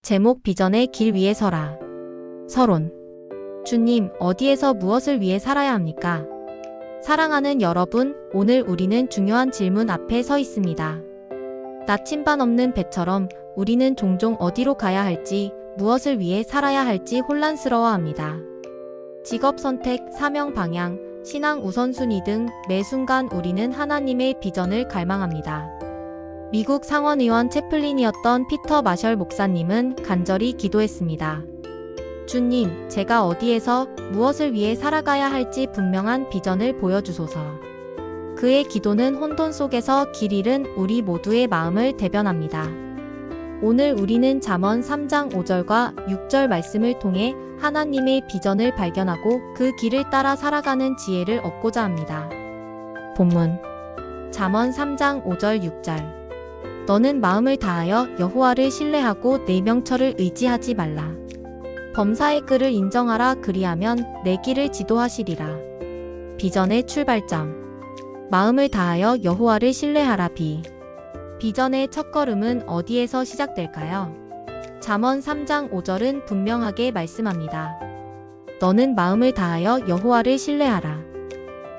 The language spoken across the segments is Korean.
제목 비전의 길 위에 서라. 서론. 주님, 어디에서 무엇을 위해 살아야 합니까? 사랑하는 여러분, 오늘 우리는 중요한 질문 앞에 서 있습니다. 나침반 없는 배처럼 우리는 종종 어디로 가야 할지, 무엇을 위해 살아야 할지 혼란스러워합니다. 직업 선택, 사명 방향, 신앙 우선순위 등 매 순간 우리는 하나님의 비전을 갈망합니다. 미국 상원의원 채플린이었던 피터 마셜 목사님은 간절히 기도했습니다. 주님, 제가 어디에서 무엇을 위해 살아가야 할지 분명한 비전을 보여주소서. 그의 기도는 혼돈 속에서 길 잃은 우리 모두의 마음을 대변합니다. 오늘 우리는 잠언 3장 5절과 6절 말씀을 통해 하나님의 비전을 발견하고 그 길을 따라 살아가는 지혜를 얻고자 합니다. 본문 잠언 3장 5절 6절. 너는 마음을 다하여 여호와를 신뢰하고 내 명철을 의지하지 말라. 범사의 끈을 인정하라. 그리하면 내 길을 지도하시리라. 비전의 출발점. 마음을 다하여 여호와를 신뢰하라. 비전의 첫걸음은 어디에서 시작될까요? 잠언 3장 5절은 분명하게 말씀합니다. 너는 마음을 다하여 여호와를 신뢰하라.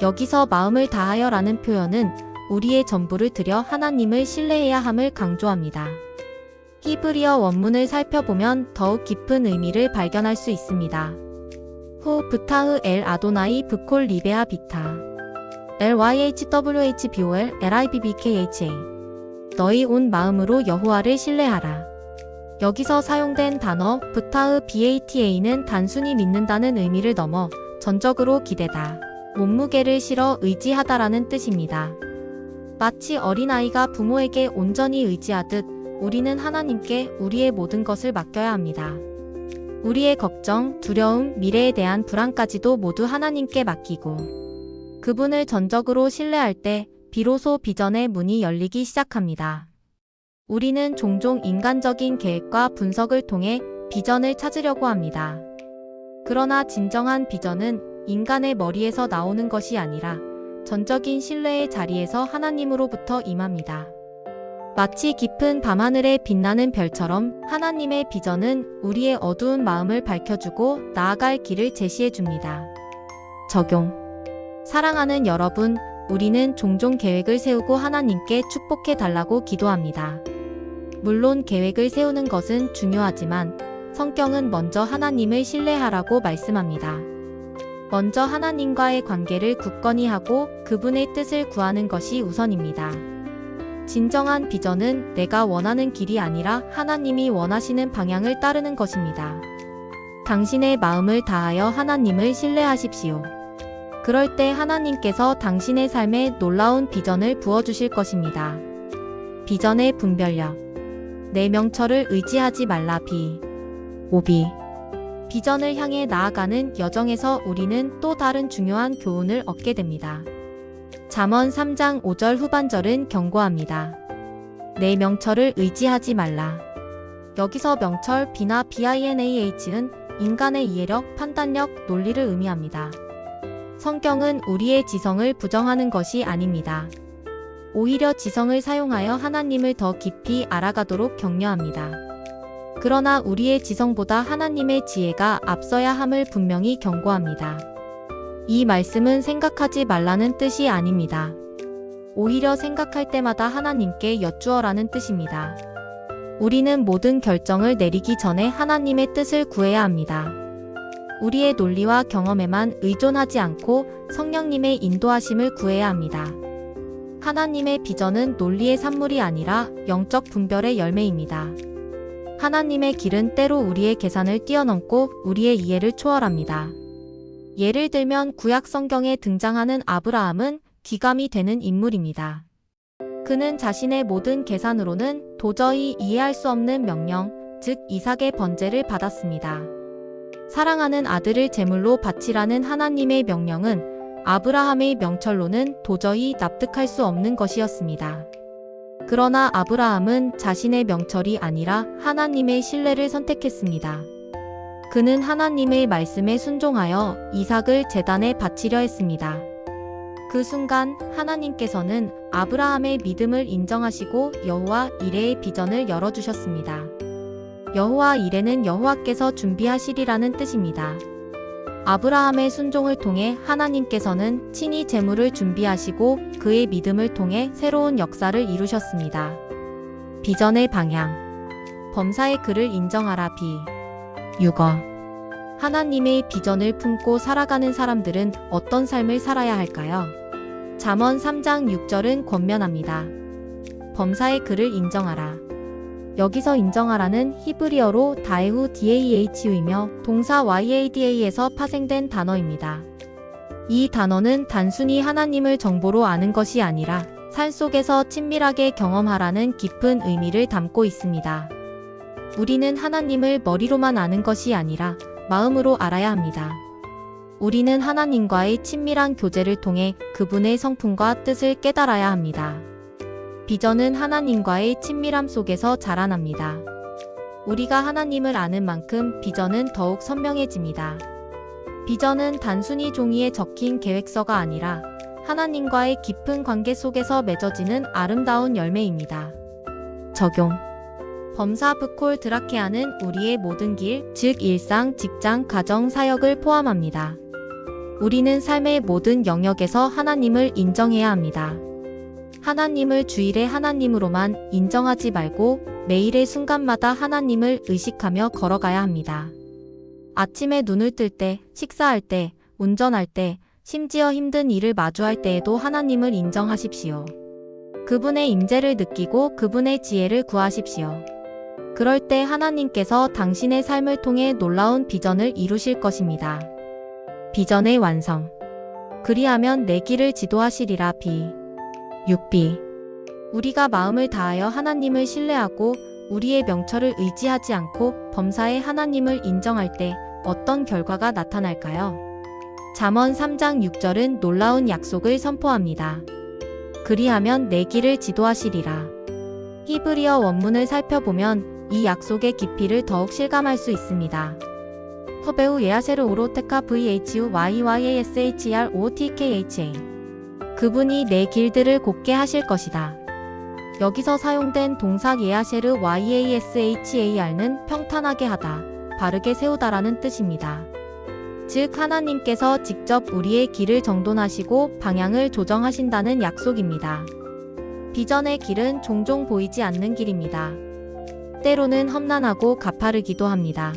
여기서 마음을 다하여라는 표현은 우리의 전부를 들여 하나님을 신뢰해야 함을 강조합니다. 히브리어 원문을 살펴보면 더욱 깊은 의미를 발견할 수 있습니다. 후 브타흐 엘 아도나이 브콜 리베아 비타 LYHWHBOL LIBBKHA 너희 온 마음으로 여호와를 신뢰하라. 여기서 사용된 단어 브타흐 BATA는 단순히 믿는다는 의미를 넘어 전적으로 기대다, 몸무게를 실어 의지하다라는 뜻입니다. 마치 어린아이가 부모에게 온전히 의지하듯 우리는 하나님께 우리의 모든 것을 맡겨야 합니다. 우리의 걱정, 두려움, 미래에 대한 불안까지도 모두 하나님께 맡기고 그분을 전적으로 신뢰할 때 비로소 비전의 문이 열리기 시작합니다. 우리는 종종 인간적인 계획과 분석을 통해 비전을 찾으려고 합니다. 그러나 진정한 비전은 인간의 머리에서 나오는 것이 아니라 전적인 신뢰의 자리에서 하나님으로부터 임합니다. 마치 깊은 밤하늘에 빛나는 별처럼 하나님의 비전은 우리의 어두운 마음을 밝혀주고 나아갈 길을 제시해줍니다. 적용. 사랑하는 여러분, 우리는 종종 계획을 세우고 하나님께 축복해달라고 기도합니다. 물론 계획을 세우는 것은 중요하지만 성경은 먼저 하나님을 신뢰하라고 말씀합니다. 먼저 하나님과의 관계를 굳건히 하고 그분의 뜻을 구하는 것이 우선입니다. 진정한 비전은 내가 원하는 길이 아니라 하나님이 원하시는 방향을 따르는 것입니다. 당신의 마음을 다하여 하나님을 신뢰하십시오. 그럴 때 하나님께서 당신의 삶에 놀라운 비전을 부어주실 것입니다. 비전의 분별력. 내 명철을 의지하지 말라. 오비. 비전을 향해 나아가는 여정에서 우리는 또 다른 중요한 교훈을 얻게 됩니다. 잠언 3장 5절 후반절은 경고합니다. 내 명철을 의지하지 말라. 여기서 명철 B나 BINAH는 인간의 이해력, 판단력, 논리를 의미합니다. 성경은 우리의 지성을 부정하는 것이 아닙니다. 오히려 지성을 사용하여 하나님을 더 깊이 알아가도록 격려합니다. 그러나 우리의 지성보다 하나님의 지혜가 앞서야 함을 분명히 경고합니다. 이 말씀은 생각하지 말라는 뜻이 아닙니다. 오히려 생각할 때마다 하나님께 여쭈어라는 뜻입니다. 우리는 모든 결정을 내리기 전에 하나님의 뜻을 구해야 합니다. 우리의 논리와 경험에만 의존하지 않고 성령님의 인도하심을 구해야 합니다. 하나님의 비전은 논리의 산물이 아니라 영적 분별의 열매입니다. 하나님의 길은 때로 우리의 계산을 뛰어넘고 우리의 이해를 초월합니다. 예를 들면 구약 성경에 등장하는 아브라함은 귀감이 되는 인물입니다. 그는 자신의 모든 계산으로는 도저히 이해할 수 없는 명령, 즉 이삭의 번제를 받았습니다. 사랑하는 아들을 제물로 바치라는 하나님의 명령은 아브라함의 명철로는 도저히 납득할 수 없는 것이었습니다. 그러나 아브라함은 자신의 명철이 아니라 하나님의 신뢰를 선택했습니다. 그는 하나님의 말씀에 순종하여 이삭을 제단에 바치려 했습니다. 그 순간 하나님께서는 아브라함의 믿음을 인정하시고 여호와 이레의 비전을 열어주셨습니다. 여호와 이레는 여호와께서 준비하시리라는 뜻입니다. 아브라함의 순종을 통해 하나님께서는 친히 재물을 준비하시고 그의 믿음을 통해 새로운 역사를 이루셨습니다. 비전의 방향. 범사의 그를 인정하라. 육어. 하나님의 비전을 품고 살아가는 사람들은 어떤 삶을 살아야 할까요? 잠언 3장 6절은 권면합니다. 범사의 그를 인정하라. 여기서 인정하라는 히브리어로 다에후 dahu이며 동사 yada에서 파생된 단어입니다. 이 단어는 단순히 하나님을 정보로 아는 것이 아니라 삶 속에서 친밀하게 경험하라는 깊은 의미를 담고 있습니다. 우리는 하나님을 머리로만 아는 것이 아니라 마음으로 알아야 합니다. 우리는 하나님과의 친밀한 교제를 통해 그분의 성품과 뜻을 깨달아야 합니다. 비전은 하나님과의 친밀함 속에서 자라납니다. 우리가 하나님을 아는 만큼 비전은 더욱 선명해집니다. 비전은 단순히 종이에 적힌 계획서가 아니라 하나님과의 깊은 관계 속에서 맺어지는 아름다운 열매입니다. 적용. 범사 브콜 드라케아는 우리의 모든 길, 즉 일상, 직장, 가정, 사역을 포함합니다. 우리는 삶의 모든 영역에서 하나님을 인정해야 합니다. 하나님을 주일에 하나님으로만 인정하지 말고 매일의 순간마다 하나님을 의식하며 걸어가야 합니다. 아침에 눈을 뜰 때, 식사할 때, 운전할 때, 심지어 힘든 일을 마주할 때에도 하나님을 인정하십시오. 그분의 임재를 느끼고 그분의 지혜를 구하십시오. 그럴 때 하나님께서 당신의 삶을 통해 놀라운 비전을 이루실 것입니다. 비전의 완성. 그리하면 내 길을 지도하시리라. 6b. 우리가 마음을 다하여 하나님을 신뢰하고 우리의 명철을 의지하지 않고 범사에 하나님을 인정할 때 어떤 결과가 나타날까요? 잠언 3장 6절은 놀라운 약속을 선포합니다. 그리하면 내 길을 지도하시리라. 히브리어 원문을 살펴보면 이 약속의 깊이를 더욱 실감할 수 있습니다. 허베우 예아세르 오로테카 VHUYYASHROTKHA. 그분이 내 길들을 곧게 하실 것이다. 여기서 사용된 동사 예아셰르 YASHAR는 평탄하게 하다, 바르게 세우다라는 뜻입니다. 즉 하나님께서 직접 우리의 길을 정돈하시고 방향을 조정하신다는 약속입니다. 비전의 길은 종종 보이지 않는 길입니다. 때로는 험난하고 가파르기도 합니다.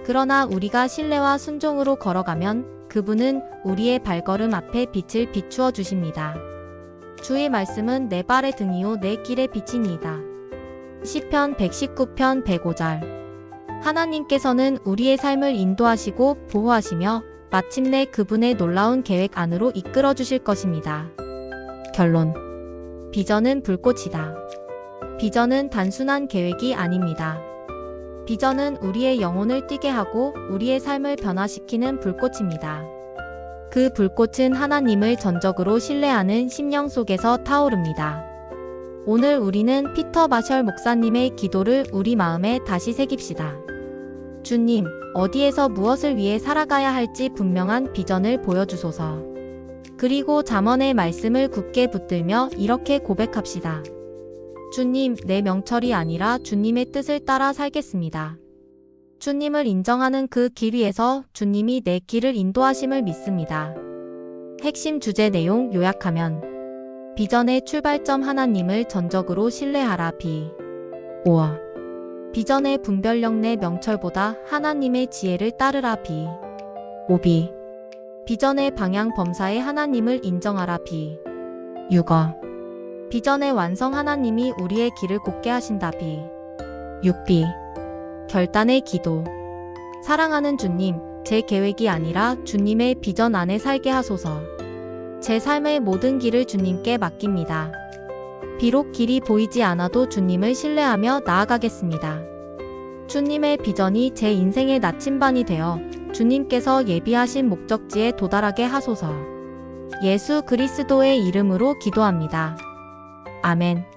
그러나 우리가 신뢰와 순종으로 걸어가면 그분은 우리의 발걸음 앞에 빛을 비추어 주십니다. 주의 말씀은 내 발의 등이요 내 길의 빛이니이다. 시편 119편 105절. 하나님께서는 우리의 삶을 인도하시고 보호하시며 마침내 그분의 놀라운 계획 안으로 이끌어 주실 것입니다. 결론. 비전은 불꽃이다. 비전은 단순한 계획이 아닙니다. 비전은 우리의 영혼을 뛰게 하고 우리의 삶을 변화시키는 불꽃입니다. 그 불꽃은 하나님을 전적으로 신뢰하는 심령 속에서 타오릅니다. 오늘 우리는 피터 마셜 목사님의 기도를 우리 마음에 다시 새깁시다. 주님, 어디에서 무엇을 위해 살아가야 할지 분명한 비전을 보여주소서. 그리고 잠언의 말씀을 굳게 붙들며 이렇게 고백합시다. 주님, 내 명철이 아니라 주님의 뜻을 따라 살겠습니다. 주님을 인정하는 그 길 위에서 주님이 내 길을 인도하심을 믿습니다. 핵심 주제 내용 요약하면 비전의 출발점 하나님을 전적으로 신뢰하라. 5. 비전의 분별력 내 명철보다 하나님의 지혜를 따르라. 5b. 비전의 방향 범사에 하나님을 인정하라. 6. 비전의 완성 하나님이 우리의 길을 곧게 하신다. 6b. 결단의 기도. 사랑하는 주님, 제 계획이 아니라 주님의 비전 안에 살게 하소서. 제 삶의 모든 길을 주님께 맡깁니다. 비록 길이 보이지 않아도 주님을 신뢰하며 나아가겠습니다. 주님의 비전이 제 인생의 나침반이 되어 주님께서 예비하신 목적지에 도달하게 하소서. 예수 그리스도의 이름으로 기도합니다. 아멘.